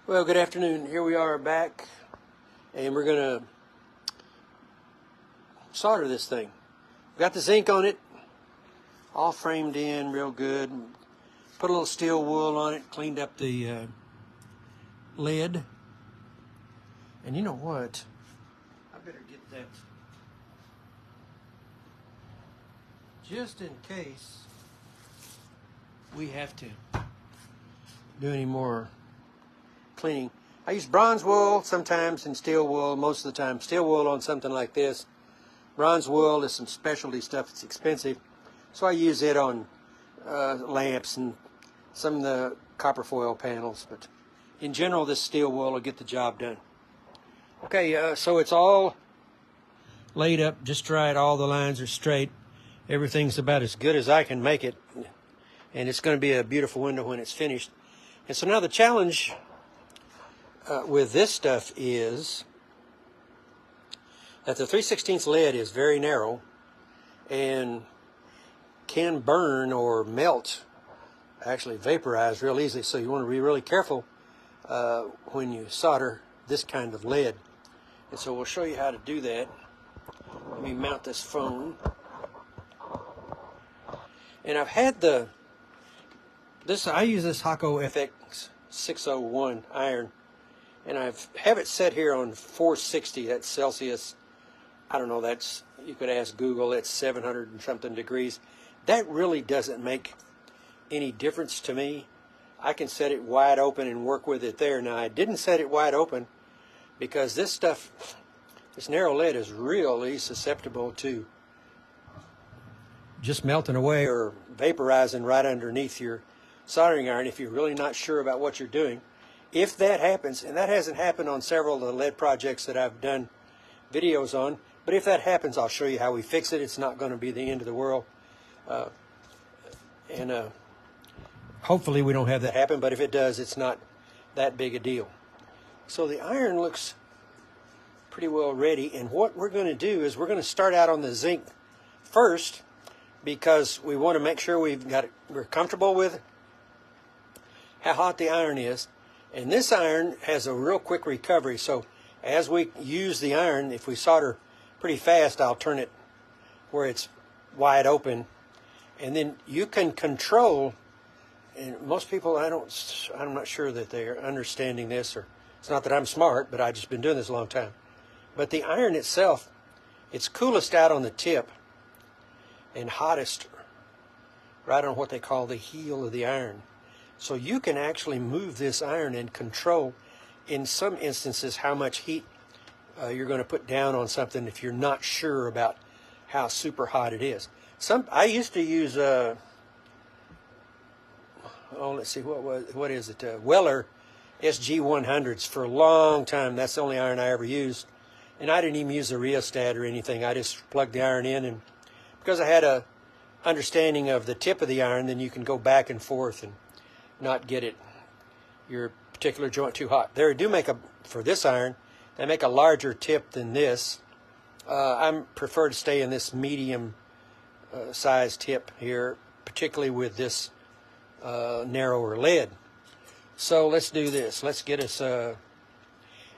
Well, good afternoon. Here we are back, and we're going to solder this thing. Got the zinc on it, all framed in real good. Put a little steel wool on it, cleaned up the lead. And you know what? I better get that just in case we have to do any more cleaning. I use bronze wool sometimes and steel wool most of the time. Steel wool on something like this. Bronze wool is some specialty stuff. It's expensive, so I use it on lamps and some of the copper foil panels. But in general, this steel wool will get the job done. Okay, so it's all laid up, just right. All the lines are straight. Everything's about as good as I can make it, and it's going to be a beautiful window when it's finished. And so now the challenge with this stuff is that the 3/16 lead is very narrow and can burn or melt, actually vaporize real easily. So you want to be really careful when you solder this kind of lead. And so we'll show you how to do that. Let me mount this phone. And I've had I use this Hakko FX 601 iron, and I have it set here on 460. That's Celsius. I don't know, you could ask Google, it's 700 and something degrees. That really doesn't make any difference to me. I can set it wide open and work with it there. Now, I didn't set it wide open because this stuff, this narrow lead is really susceptible to just melting away or vaporizing right underneath your soldering iron if you're really not sure about what you're doing. If that happens, and that hasn't happened on several of the lead projects that I've done videos on, but if that happens, I'll show you how we fix it. It's not going to be the end of the world. Hopefully we don't have that happen, but if it does, it's not that big a deal. So the iron looks pretty well ready, and what we're going to do is we're going to start out on the zinc first because we want to make sure we're comfortable with how hot the iron is. And this iron has a real quick recovery, so as we use the iron, if we solder pretty fast, I'll turn it where it's wide open, and then you can control. And most people, I'm not sure that they're understanding this, or it's not that I'm smart, but I've just been doing this a long time. But the iron itself, it's coolest out on the tip and hottest right on what they call the heel of the iron. So you can actually move this iron and control, in some instances, how much heat you're going to put down on something if you're not sure about how super hot it is. I used to use let's see, what is it? Weller SG100s for a long time. That's the only iron I ever used, and I didn't even use a rheostat or anything. I just plugged the iron in, and because I had a understanding of the tip of the iron, then you can go back and forth and not get your particular joint too hot. They do make for this iron, they make a larger tip than this. I prefer to stay in this medium size tip here, particularly with this narrower lead. So let's do this. Let's get us, and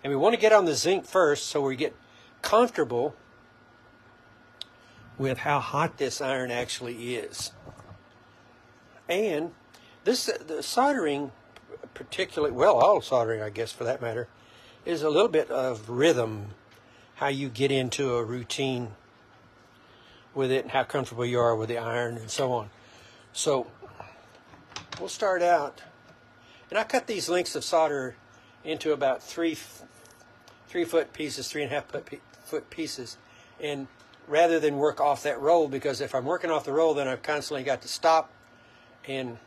we want to get on the zinc first so we get comfortable with how hot this iron actually is. And the soldering, particularly, well, all soldering, I guess, for that matter, is a little bit of rhythm, how you get into a routine with it and how comfortable you are with the iron and so on. So we'll start out, and I cut these lengths of solder into about 3 foot pieces, 3.5 foot pieces, and rather than work off that roll, because if I'm working off the roll, then I've constantly got to stop and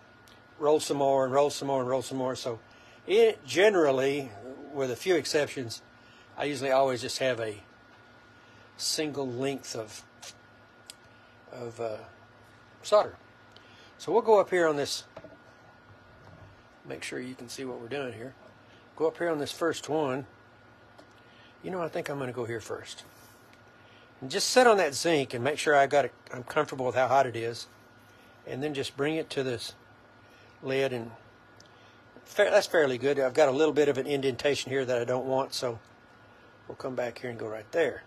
roll some more and roll some more and roll some more. So it generally, with a few exceptions, I usually always just have a single length of solder. So we'll go up here on this, make sure you can see what we're doing here. Go up here on this first one. I think I'm going to go here first. And just set on that zinc and make sure I'm comfortable with how hot it is. And then just bring it to this lead and that's fairly good. I've got a little bit of an indentation here that I don't want, so we'll come back here and go right there.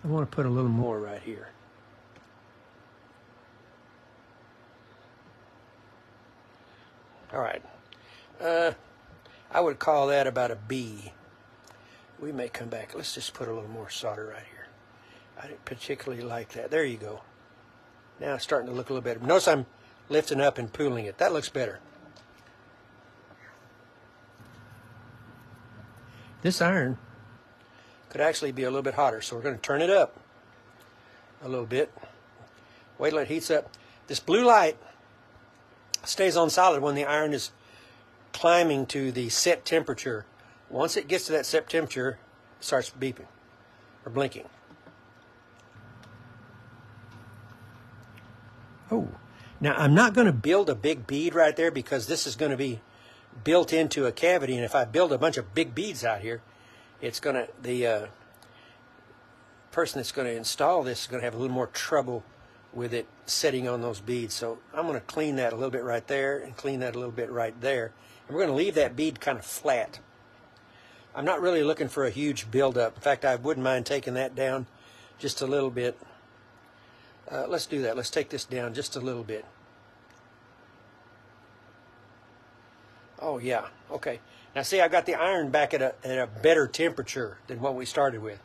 I want to put a little more right here. All right. I would call that about a B. We may come back. Let's just put a little more solder right here. I didn't particularly like that. There you go. Now it's starting to look a little better. Notice I'm lifting up and pulling it. That looks better. This iron could actually be a little bit hotter, so we're going to turn it up a little bit. Wait till it heats up. This blue light stays on solid when the iron is climbing to the set temperature. Once it gets to that set temperature, it starts beeping or blinking. Oh, now I'm not going to build a big bead right there because this is going to be built into a cavity, and if I build a bunch of big beads out here, it's going to, the person that's going to install this is going to have a little more trouble with it setting on those beads. So I'm going to clean that a little bit right there and clean that a little bit right there. And we're going to leave that bead kind of flat. I'm not really looking for a huge buildup. In fact, I wouldn't mind taking that down just a little bit. Let's do that. Let's take this down just a little bit. Oh, yeah. Okay. Now, see, I got the iron back at a better temperature than what we started with.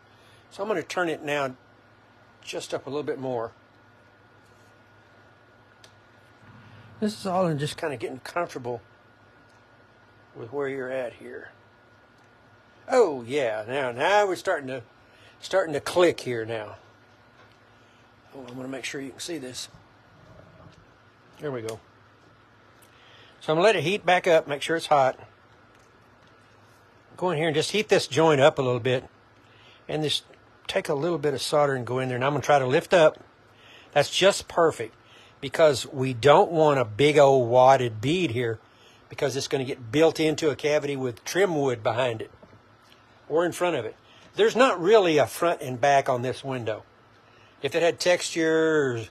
So I'm going to turn it now just up a little bit more. This is all in just kind of getting comfortable with where you're at here. Oh, yeah. Now we're starting to click here now. Oh, I'm going to make sure you can see this. There we go. So I'm going to let it heat back up, make sure it's hot. Go in here and just heat this joint up a little bit. And just take a little bit of solder and go in there. And I'm going to try to lift up. That's just perfect because we don't want a big old wadded bead here because it's going to get built into a cavity with trim wood behind it or in front of it. There's not really a front and back on this window. If it had texture or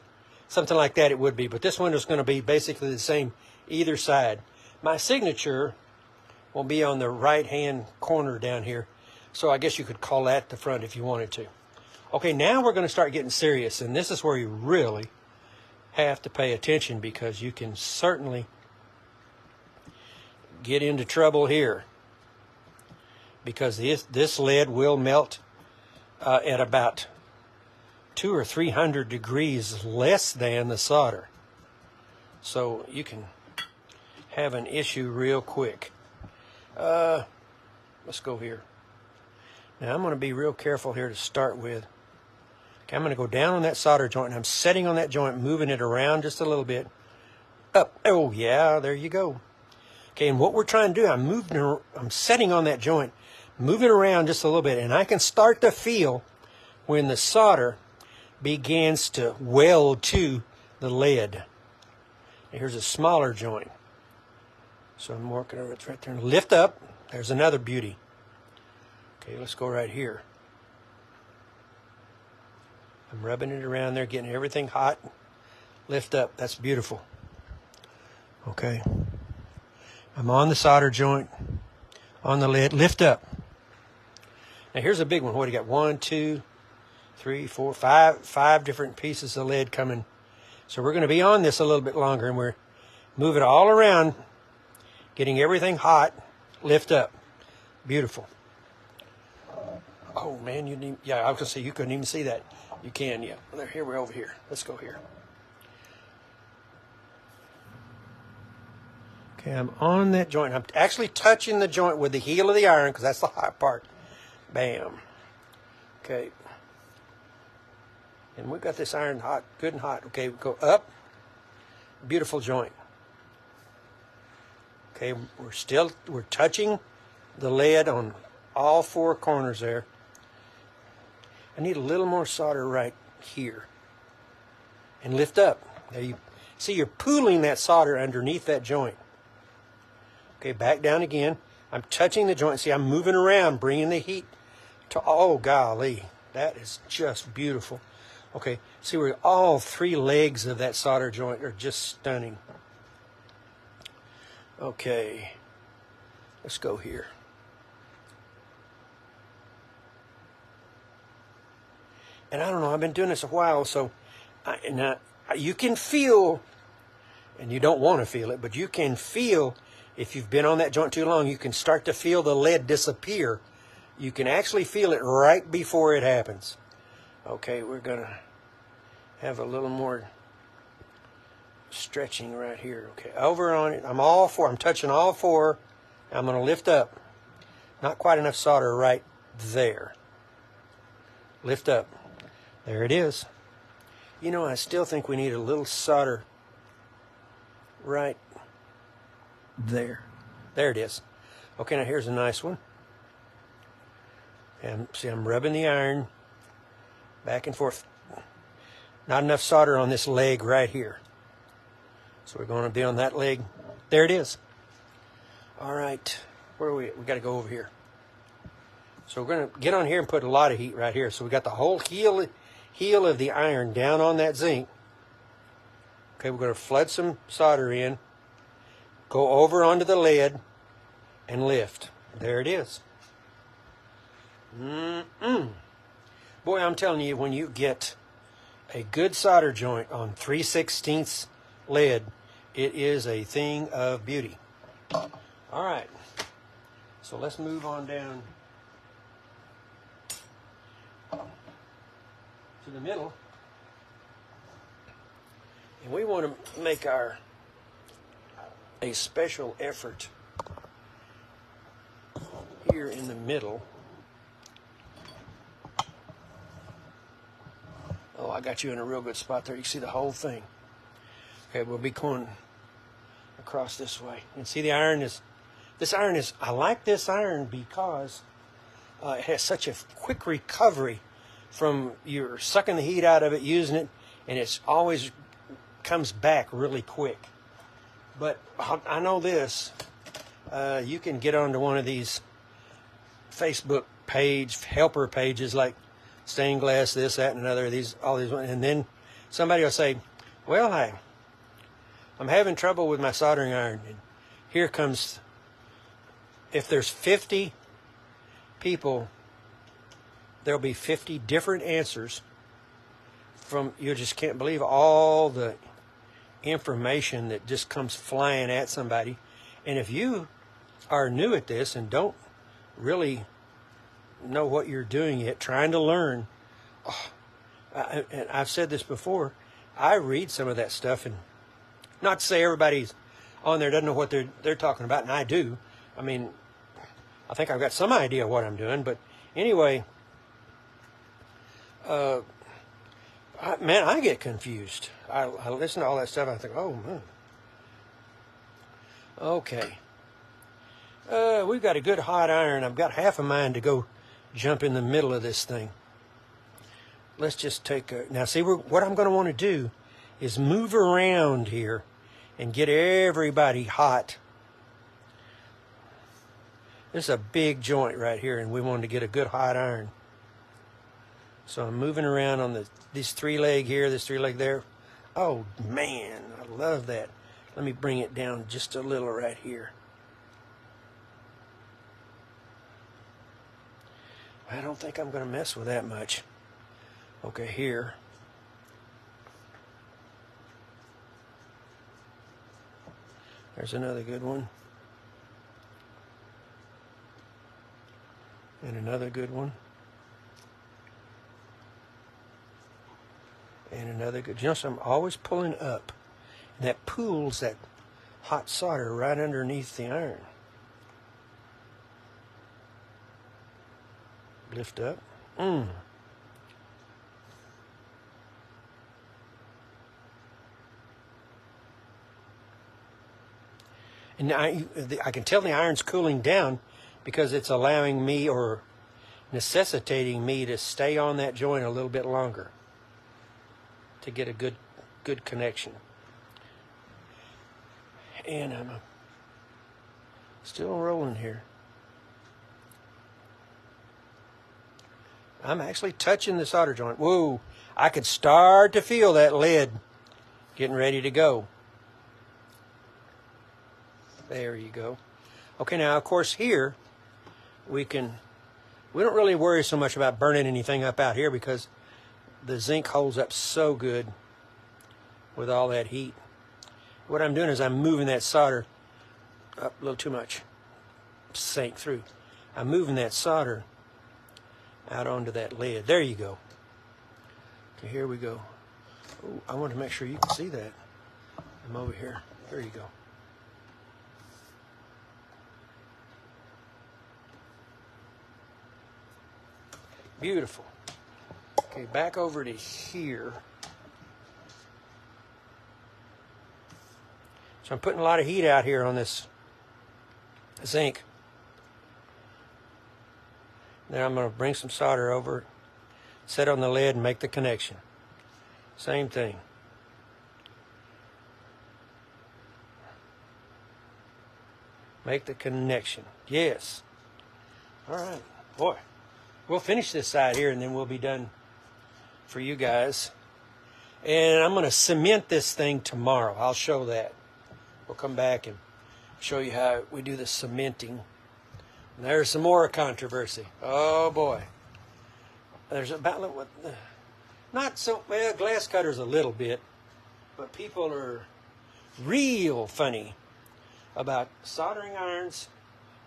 something like that, it would be. But this window's going to be basically the same either side. My signature will be on the right-hand corner down here. So I guess you could call that the front if you wanted to. Okay, now we're going to start getting serious. And this is where you really have to pay attention because you can certainly get into trouble here. Because this lead will melt at about 200 or 300 degrees less than the solder. So you can have an issue real quick. Let's go here. Now I'm going to be real careful here to start with. Okay, I'm going to go down on that solder joint and I'm setting on that joint, moving it around just a little bit. Up. Oh yeah, there you go. Okay, and what we're trying to do, I'm setting on that joint, moving around just a little bit, and I can start to feel when the solder begins to weld to the lead. And here's a smaller joint. So I'm working over it right there. And lift up. There's another beauty. Okay, let's go right here. I'm rubbing it around there, getting everything hot. Lift up. That's beautiful. Okay. I'm on the solder joint, on the lid. Lift up. Now here's a big one. What do you got? 1, 2, 3, 4, 5 different pieces of lead coming. So we're going to be on this a little bit longer, and we're moving all around, getting everything hot. Lift up. Beautiful. Oh man, you need, yeah, I was going to say you couldn't even see that. You can, yeah. Well, here we're over here. Let's go here. Okay, I'm on that joint. I'm actually touching the joint with the heel of the iron because that's the hot part. Bam. Okay. And we've got this iron hot, good and hot. Okay, we go up. Beautiful joint. Okay, we're touching the lead on all 4 corners there. I need a little more solder right here. And lift up. There you see, you're pooling that solder underneath that joint. Okay, back down again. I'm touching the joint. See, I'm moving around, bringing the heat to, oh golly, that is just beautiful. Okay, see where all 3 legs of that solder joint are just stunning. Okay, let's go here. And I don't know, I've been doing this a while, so now you can feel, and you don't want to feel it, but you can feel, if you've been on that joint too long, you can start to feel the lead disappear. You can actually feel it right before it happens. Okay, we're going to have a little more stretching right here. Okay, over on it. I'm touching all four. I'm going to lift up. Not quite enough solder right there. Lift up. There it is. You know, I still think we need a little solder right there. There it is. Okay, now here's a nice one. And see, I'm rubbing the iron back and forth. Not enough solder on this leg right here. So we're going to be on that leg. There it is. All right. Where are we? We got to go over here. So we're going to get on here and put a lot of heat right here. So we got the whole heel of the iron down on that zinc. Okay, we're going to flood some solder in. Go over onto the lead and lift. There it is. Boy, I'm telling you, when you get a good solder joint on 3/16 lead, it is a thing of beauty. All right, so let's move on down to the middle, and we want to make a special effort here in the middle. Oh, I got you in a real good spot there. You can see the whole thing. Okay, we'll be going across this way. And see, the iron is, I like this iron because it has such a quick recovery from you're sucking the heat out of it, using it, and it's always comes back really quick. But I know this, you can get onto one of these Facebook helper pages like stained glass, this, that, and another, all these, and then somebody will say, well, I'm having trouble with my soldering iron. And here comes, if there's 50 people, there'll be 50 different answers from, you just can't believe all the information that just comes flying at somebody. And if you are new at this and don't really know what you're doing yet, trying to learn, and I've said this before, I read some of that stuff, and not to say everybody's on there doesn't know what they're talking about, and I do. I mean, I think I've got some idea of what I'm doing, but anyway, man, I get confused. I listen to all that stuff, I think, oh, man. Okay. We've got a good hot iron. I've got half a mind to go jump in the middle of this thing. Let's just take now see, what I'm going to want to do is move around here and get everybody hot. This is a big joint right here, and we wanted to get a good hot iron. So I'm moving around on this 3-leg here, this 3-leg there. Oh man, I love that. Let me bring it down just a little right here. I don't think I'm going to mess with that much. Okay, here. There's another good one. And another good one. And another good. You know, so I'm always pulling up. And that pools that hot solder right underneath the iron. Lift up. And I can tell the iron's cooling down because it's allowing me or necessitating me to stay on that joint a little bit longer to get a good connection. And I'm still rolling here. I'm actually touching the solder joint. Whoa, I could start to feel that lead getting ready to go. There you go. Okay, now of course here we don't really worry so much about burning anything up out here because the zinc holds up so good with all that heat. What I'm doing is I'm moving that solder up a little too much, sank through. I'm moving that solder out onto that lead. There you go. Okay, here we go. Ooh, I want to make sure you can see that. I'm over here. There you go. Beautiful. Okay, back over to here. So I'm putting a lot of heat out here on this zinc. Then I'm going to bring some solder over, set on the lid, and make the connection. Same thing. Make the connection. Yes. All right. Boy, we'll finish this side here, and then we'll be done for you guys. And I'm going to cement this thing tomorrow. I'll show that. We'll come back and show you how we do the cementing. And there's some more controversy. Oh boy. There's about not so well, glass cutters a little bit, but people are real funny about soldering irons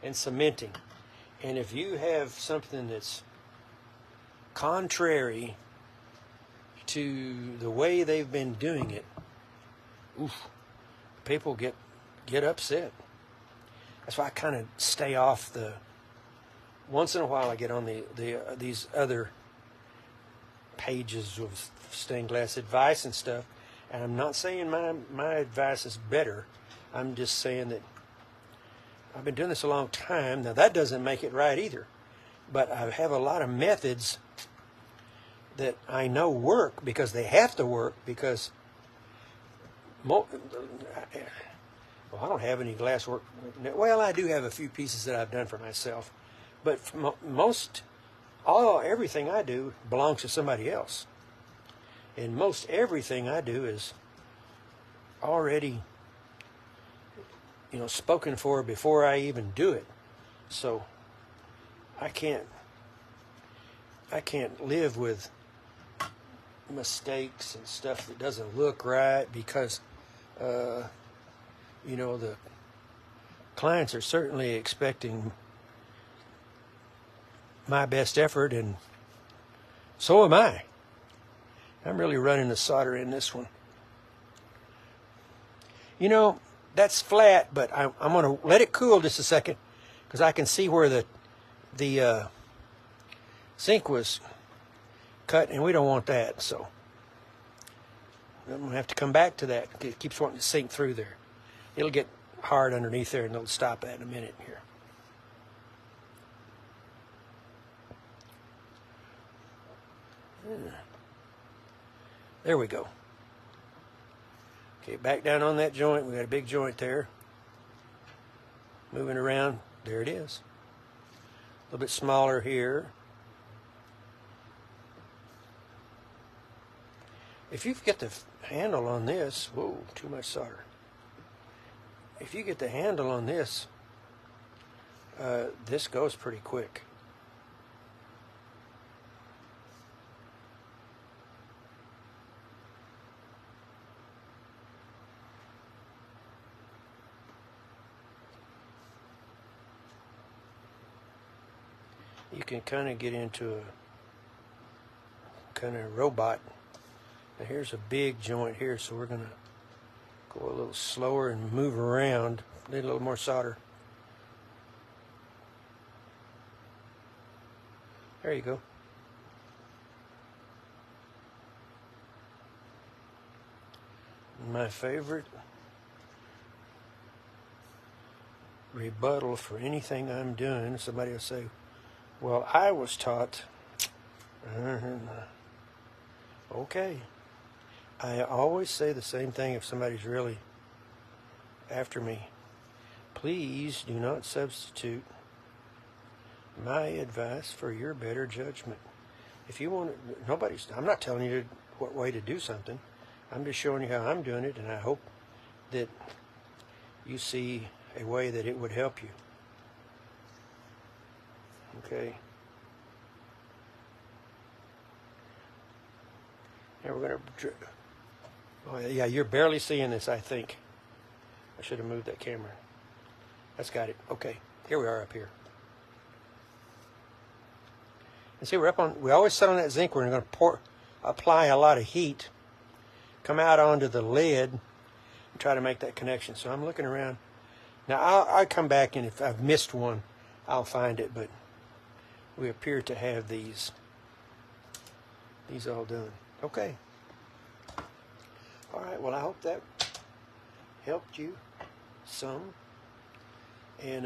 and cementing. And if you have something that's contrary to the way they've been doing it, oof, people get upset. That's why I kind of stay off the. Once in a while, I get on these other pages of stained glass advice and stuff, and I'm not saying my advice is better. I'm just saying that I've been doing this a long time. Now that doesn't make it right either, but I have a lot of methods that I know work because they have to work because. Well, I don't have any glass work. Well, I do have a few pieces that I've done for myself, but everything I do belongs to somebody else. And most everything I do is already, spoken for before I even do it. So I can't live with mistakes and stuff that doesn't look right because the clients are certainly expecting my best effort, and so am I. I'm really running the solder in this one. That's flat, but I'm going to let it cool just a second because I can see where the zinc was cut, and we don't want that, so I'm going to have to come back to that. It keeps wanting to sink through there. It'll get hard underneath there, and it'll stop that in a minute here. There we go. Okay, back down on that joint. We got a big joint there. Moving around. There it is. A little bit smaller here. If you get the handle on this, whoa, too much solder. If you get the handle on this, this goes pretty quick. You can kind of get into a kind of robot. Now here's a big joint here, so we're going to go a little slower and move around. Need a little more solder. There you go. My favorite rebuttal for anything I'm doing, somebody will say, well, I was taught. Okay. I always say the same thing if somebody's really after me. Please do not substitute my advice for your better judgment. If you want it, I'm not telling you what way to do something. I'm just showing you how I'm doing it, and I hope that you see a way that it would help you. Okay. Now we're going to... Oh, yeah, you're barely seeing this, I think. I should have moved that camera. That's got it. Okay, here we are up here. And see, we're up on... We always set on that zinc. We're going to apply a lot of heat, come out onto the lid, and try to make that connection. So I'm looking around. Now, I'll come back, and if I've missed one, I'll find it. But we appear to have these all done. Okay. All right, well, I hope that helped you some. And,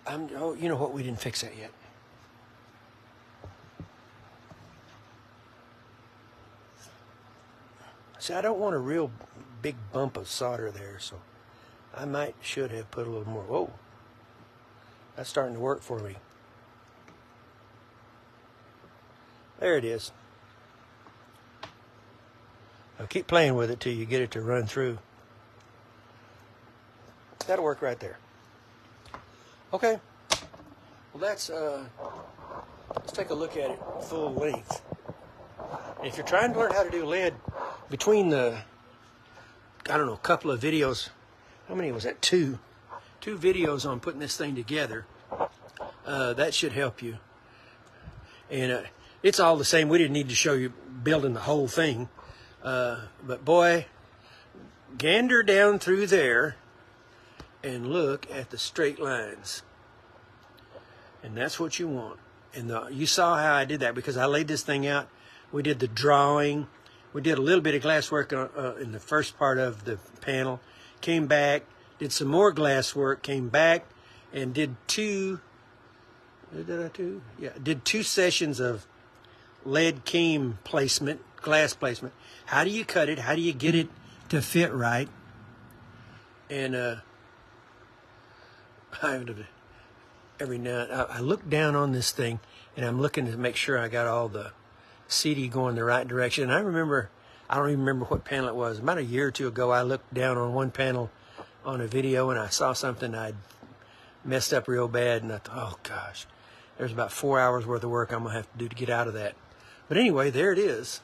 oh, you know what? We didn't fix that yet. See, I don't want a real big bump of solder there, so I should have put a little more. Whoa. That's starting to work for me. There it is. Now keep playing with it till you get it to run through. That'll work right there. Okay. Well, let's take a look at it full length. And if you're trying to learn how to do lead, between the, I don't know, couple of videos, how many was that? Two videos on putting this thing together. That should help you. And it's all the same. We didn't need to show you building the whole thing. But boy, gander down through there and look at the straight lines. And that's what you want. And you saw how I did that because I laid this thing out. We did the drawing. We did a little bit of glass work in the first part of the panel. Came back, did some more glass work, came back, and did two sessions of lead keying placement, glass placement. How do you cut it? How do you get it to fit right? And every now I look down on this thing, and I'm looking to make sure I got all the CD going the right direction. And I don't even remember what panel it was. About a year or two ago, I looked down on one panel on a video, and I saw something I'd messed up real bad, and I thought, oh gosh, there's about 4 hours worth of work I'm gonna have to do to get out of that. But anyway, there it is.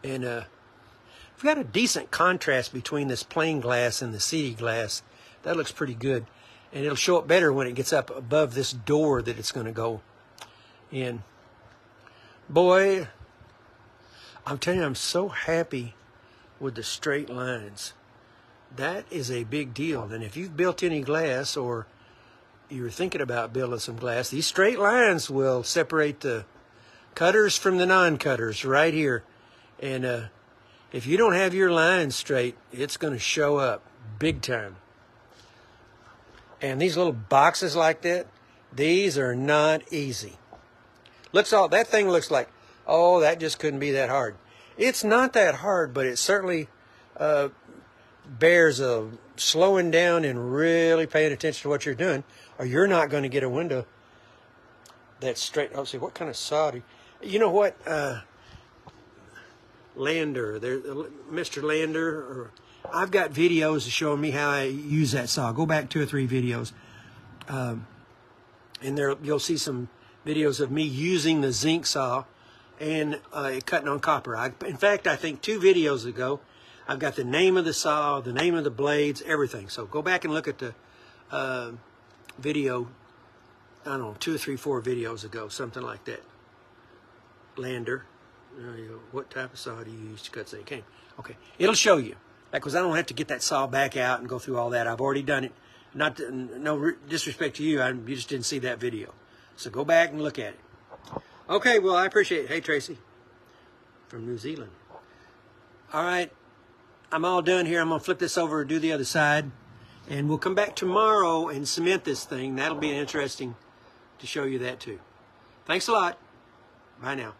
And we've got a decent contrast between this plain glass and the CD glass. That looks pretty good. And it'll show up better when it gets up above this door that it's going to go in. Boy, I'm telling you, I'm so happy with the straight lines. That is a big deal. And if you've built any glass or you're thinking about building some glass, these straight lines will separate the cutters from the non-cutters right here. And if you don't have your lines straight, it's going to show up big time. And these little boxes like that, these are not easy. That thing looks like, oh, that just couldn't be that hard. It's not that hard, but it certainly bears a slowing down and really paying attention to what you're doing, or you're not going to get a window that's straight. Oh, see, what kind of saw you know what? Lander, Mr. Lander, I've got videos showing me how I use that saw. Go back 2 or 3 videos, and there you'll see some videos of me using the zinc saw and cutting on copper. In fact, I think 2 videos ago, I've got the name of the saw, the name of the blades, everything. So go back and look at the video, I don't know, 2 or 3, 4 videos ago, something like that. Lander, what type of saw do you use to cut zinc cane? Okay, it'll show you. Because I don't have to get that saw back out and go through all that. I've already done it. No disrespect to you, you just didn't see that video. So go back and look at it. Okay, well, I appreciate it. Hey, Tracy, from New Zealand. All right, I'm all done here. I'm going to flip this over and do the other side. And we'll come back tomorrow and cement this thing. That'll be interesting to show you that too. Thanks a lot. Bye now.